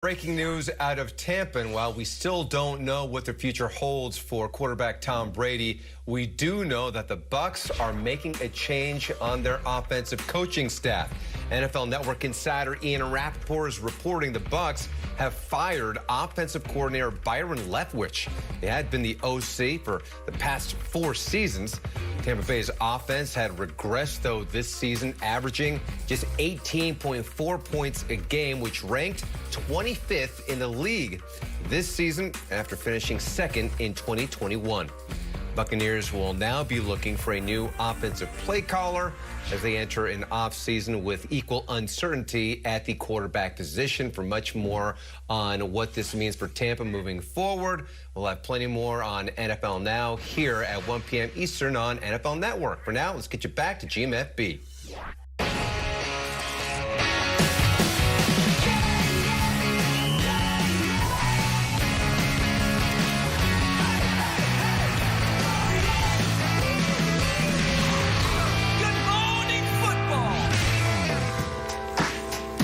Breaking news out of Tampa, and while we still don't know what the future holds for quarterback Tom Brady, we do know that the Bucs are making a change on their offensive coaching staff. NFL Network insider Ian Rappaport is reporting the Bucs have fired offensive coordinator Byron Leftwich. He had been the OC for the past 4 seasons. Tampa Bay's offense had regressed, though, this season, averaging just 18.4 points a game, which ranked 25th in the league this season after finishing second in 2021. Buccaneers will now be looking for a new offensive play caller as they enter an offseason with equal uncertainty at the quarterback position. For much more on what this means for Tampa moving forward, we'll have plenty more on NFL Now here at 1 p.m. Eastern on NFL Network. For now, let's get you back to GMFB.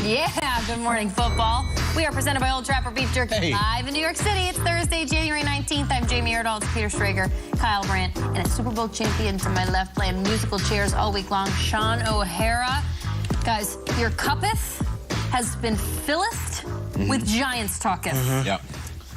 Yeah, good morning, football. We are presented by Old Trapper Beef Jerky live in New York City. It's Thursday, January 19th. I'm Jamie Erdahl. It's Peter Schrager, Kyle Brandt, and a Super Bowl champion to my left playing musical chairs all week long, Sean O'Hara. Guys, your cuppeth has been filleth with Giants talketh. Yep.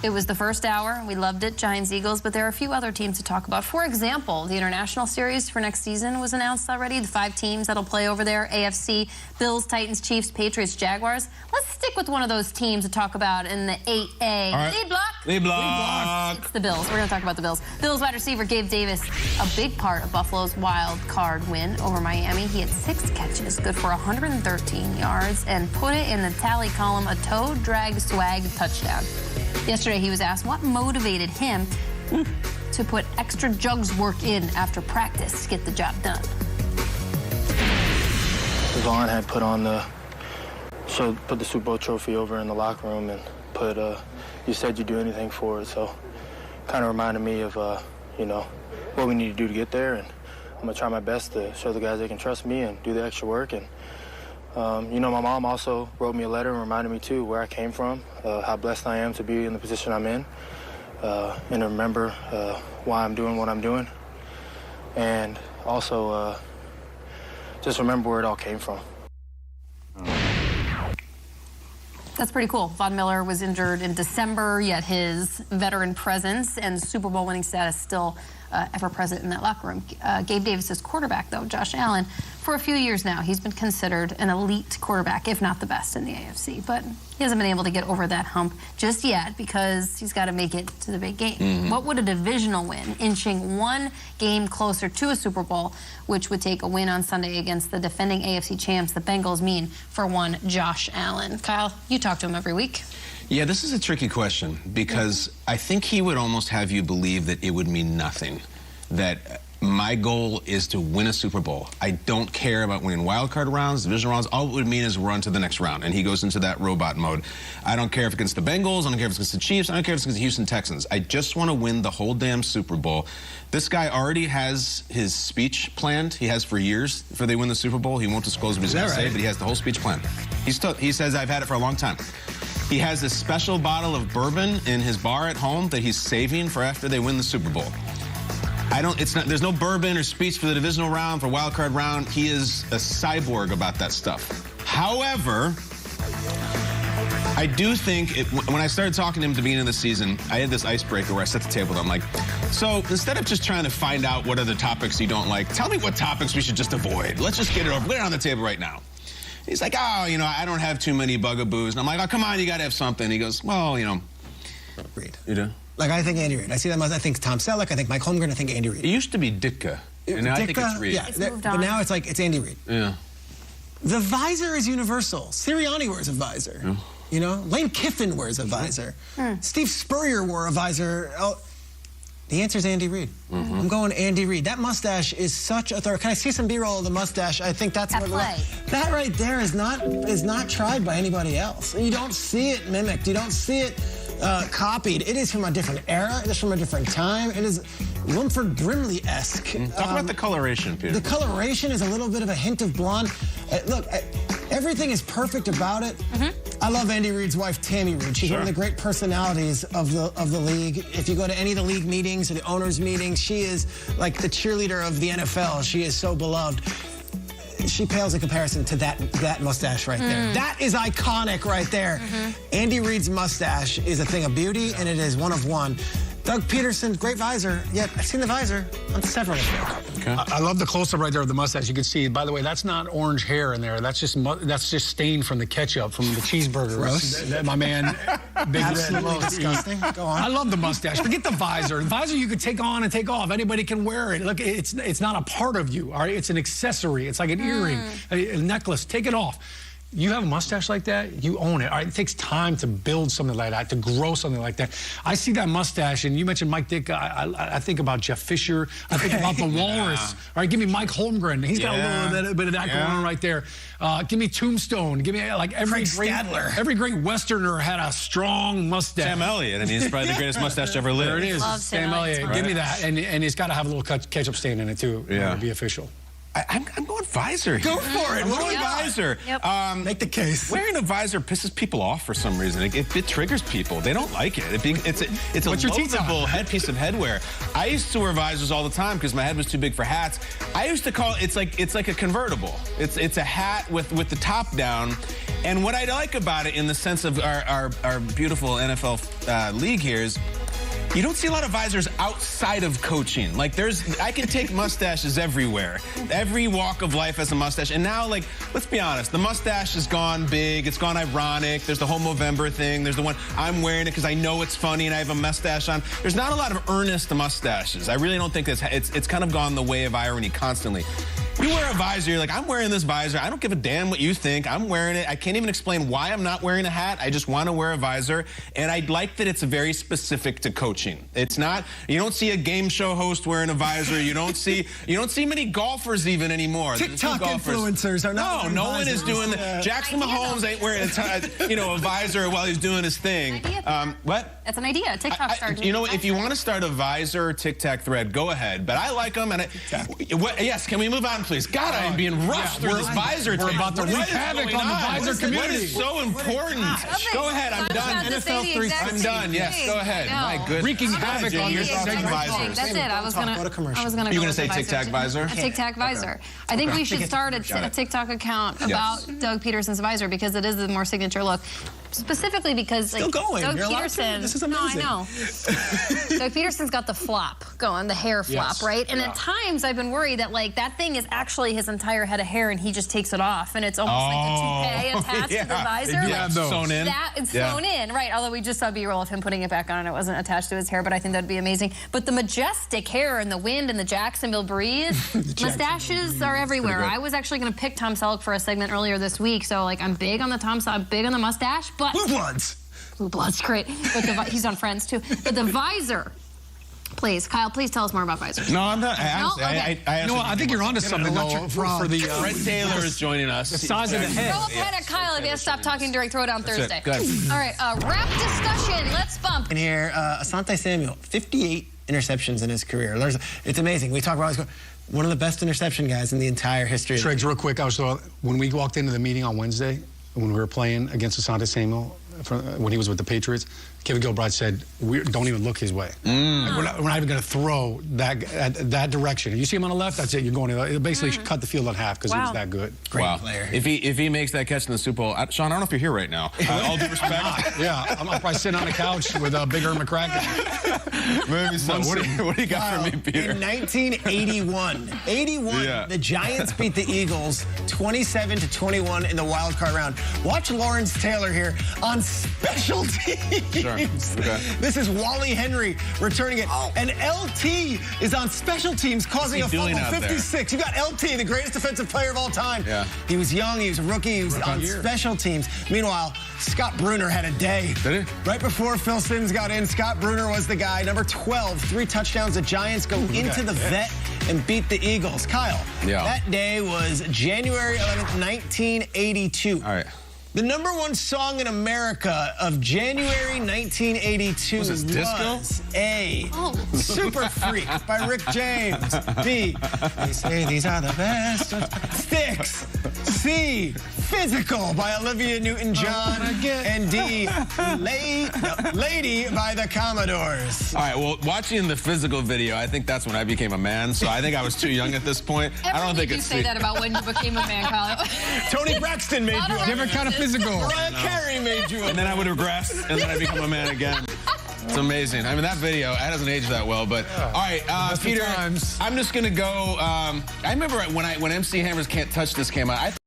It was the first hour. We loved it, Giants, Eagles, but there are a few other teams to talk about. For example, the international series for next season was announced already. The 5 teams that'll play over there, AFC, Bills, Titans, Chiefs, Patriots, Jaguars. Let's stick with one of those teams to talk about in the 8A. Right. Lead block. Lead block. It's the Bills. We're going to talk about the Bills. Bills wide receiver Gabe Davis, a big part of Buffalo's wild card win over Miami. He had 6 catches, good for 113 yards, and put it in the tally column, a toe drag swag touchdown. Yesterday, he was asked what motivated him to put extra jugs work in after practice to get the job done. Vaughn had put the Super Bowl trophy over in the locker room and put, you said you'd do anything for it. So kind of reminded me of, you know, what we need to do to get there. And I'm going to try my best to show the guys they can trust me and do the extra work. And you know, my mom also wrote me a letter and reminded me, too, where I came from, how blessed I am to be in the position I'm in, and to remember why I'm doing what I'm doing, and also just remember where it all came from. That's pretty cool. Von Miller was injured in December, yet his veteran presence and Super Bowl winning status still ever present in that locker room. Gabe Davis's quarterback, though, Josh Allen, for a few years now, he's been considered an elite quarterback, if not the best in the AFC. But he hasn't been able to get over that hump just yet because he's got to make it to the big game. What would a divisional win, inching 1 game closer to a Super Bowl, which would take a win on Sunday against the defending AFC champs, the Bengals, mean for one Josh Allen? Kyle, you talk to him every week. Yeah, this is a tricky question because I think he would almost have you believe that it would mean nothing, that my goal is to win a Super Bowl. I don't care about winning wild card rounds, divisional rounds. All it would mean is run to the next round, and he goes into that robot mode. I don't care if it's against the Bengals. I don't care if it's against the Chiefs. I don't care if it's against the Houston Texans. I just want to win the whole damn Super Bowl. This guy already has his speech planned. He has for years before they win the Super Bowl. He won't disclose what he's going to say, but he has the whole speech planned. He says, I've had it for a long time. He has this special bottle of bourbon in his bar at home that he's saving for after they win the Super Bowl. There's no bourbon or speech for the divisional round, for wild card round. He is a cyborg about that stuff. However, I do think when I started talking to him at the beginning of the season, I had this icebreaker where I set the table with him like, so instead of just trying to find out what other topics you don't like, tell me what topics we should just avoid. Let's just get it over. Put it on the table right now. He's like, oh, you know, I don't have too many bugaboos. And I'm like, oh, come on, you got to have something. He goes, well, you know. Reid. You do? Like, I think Andy Reid. I see that. I think Tom Selleck. I think Mike Holmgren. I think Andy Reid. It used to be Ditka. And now I think it's Reid. Yeah, it's moved on. But now it's like, it's Andy Reid. Yeah. The visor is universal. Sirianni wears a visor. Yeah. You know? Lane Kiffin wears a visor. Steve Spurrier wore a visor. Oh, the answer is Andy Reid. I'm going Andy Reid. That mustache is such a thorough. Can I see some B-roll of the mustache? I think that's that right there is not tried by anybody else. You don't see it mimicked. You don't see it copied. It is from a different era. It is from a different time. It is Wilford Brimley-esque. Talk about the coloration, Peter. The coloration is a little bit of a hint of blonde. Look, everything is perfect about it. I love Andy Reid's wife, Tammy Reid. She's one of the great personalities of the league. If you go to any of the league meetings or the owners' meetings, she is like the cheerleader of the NFL. She is so beloved. She pales in comparison to that mustache right there. That is iconic right there. Andy Reid's mustache is a thing of beauty, and it is one of one. Doug Peterson, great visor. Yet I've seen the visor on several of them. Okay. I love the close-up right there of the mustache. You can see, by the way, that's not orange hair in there. That's just stained from the ketchup from the cheeseburger. Gross. My man, Big Absolutely Red. disgusting. Go on. I love the mustache. Forget the visor. The visor you could take on and take off. Anybody can wear it. Look, it's not a part of you. All right, it's an accessory. It's like an earring, a necklace. Take it off. You have a mustache like that, you own it. All right, it takes time to build something like that, to grow something like that. I see that mustache, and you mentioned Mike Dick. I think about Jeff Fisher. I think about the Walrus. All right, give me Mike Holmgren. He's got a little bit of that going on right there. Give me Tombstone. Give me like every great Westerner had a strong mustache. Sam Elliott. I mean, he's probably the greatest mustache ever lived. There it is. Love Sam Elliott. Right. Give me that, and it's got to have a little ketchup stain in it too. To be official. I'm going visor here. Go for it. I'm going visor. Yep. Make the case. Wearing a visor pisses people off for some reason. It triggers people. They don't like it. It's a loathable headpiece of headwear. I used to wear visors all the time because my head was too big for hats. I used to call it, it's like a convertible. It's a hat with the top down. And what I like about it in the sense of our beautiful NFL league here is you don't see a lot of visors outside of coaching. Like I can take mustaches everywhere. Every walk of life has a mustache. And now, like, let's be honest, the mustache has gone big. It's gone ironic. There's the whole Movember thing. There's the one, I'm wearing it because I know it's funny and I have a mustache on. There's not a lot of earnest mustaches. I really don't think it's kind of gone the way of irony constantly. You wear a visor, you're like, I'm wearing this visor. I don't give a damn what you think. I'm wearing it. I can't even explain why I'm not wearing a hat. I just want to wear a visor. And I like that it's very specific to coaching. It's not, you don't see a game show host wearing a visor. You don't see many golfers even anymore. TikTok influencers are not. No one is doing that. Jackson Mahomes ain't wearing a visor while he's doing his thing. What? That's an idea. TikTok started. You know, if you want to start a visor TikTok thread, go ahead. But I like them. And yes, can we move on, please? God, I am being rushed through this visor thing. We're about to wreak havoc on the visor community. What is so important? Go ahead, I'm done. NFL 3. I'm done. Yes, go ahead. My goodness. Wreaking havoc on your visors. That's it. I was gonna You're gonna say Tic Tac visor? A Tic Tac visor. I think we should start a TikTok account about Doug Peterson's visor because it is the more signature look. Specifically because Still going. Doug You're Peterson. This is amazing. No, I know. Doug Peterson's got the flop going, the hair flop, right? And at times I've been worried that like that thing is actually his entire head of hair and he just takes it off and it's almost like a toupee attached to the visor. Like, sewn in. It's sewn in, right? Although we just saw B-roll of him putting it back on and it wasn't attached to his hair, but I think that'd be amazing. But the majestic hair and the wind and the Jacksonville breeze, mustaches are everywhere. I was actually going to pick Tom Selleck for a segment earlier this week, so like I'm big on the I'm big on the mustache, but Blue Bloods. Blue Bloods, great. But he's on Friends too. But the visor. Please, Kyle, please tell us more about visors. No, I'm not. I think you're onto something though. For the Fred Taylor is joining us. The size of the head. Throw ahead at Kyle if you have to stop talking during Throwdown Thursday. Good. All right, rap discussion. Let's bump. And here, Asante Samuel, 58 interceptions in his career. It's amazing. We talk about one of the best interception guys in the entire history. Shregs, real quick, when we walked into the meeting on Wednesday, when we were playing against Asante Samuel, when he was with the Patriots, Kevin Gilbride said, don't even look his way. Like, we're not even going to throw that direction. You see him on the left, that's it. You're going to basically cut the field in half because he was that good. Great player. If he makes that catch in the Super Bowl, Sean, I don't know if you're here right now. All due respect. Yeah, I'm probably sitting on the couch with Big Earl McCracken. Maybe so. What do you got for me, Peter? In 1981, the Giants beat the Eagles 27-21 in the wild card round. Watch Lawrence Taylor here on special teams. Sure. Okay. This is Wally Henry returning it. And LT is on special teams causing a fumble. 56. You got LT, the greatest defensive player of all time. Yeah. He was young, he was a rookie, he was on special teams. Meanwhile, Scott Bruner had a day. Did he? Right before Phil Simms got in, Scott Bruner was the guy. Number 12, 3 touchdowns. The Giants go into the vet and beat the Eagles. Kyle, that day was January 11th, 1982. All right. The #1 song in America of January 1982 was Disco? A, Super Freak by Rick James. B, They Say These Are the Best. Styx. C, Physical by Olivia Newton-John. And D, Lady by the Commodores. All right, well, watching the physical video, I think that's when I became a man, so I think I was too young at this point. I don't think you say that about when you became a man, Kyle. Tony Braxton made you a Different kind of physical. Mariah Carey made you a And then I would regress, and then I become a man again. It's amazing. I mean, that video, that doesn't age that well, but all right, Peter, I'm just going to go. I remember when MC Hammer's Can't Touch This came out,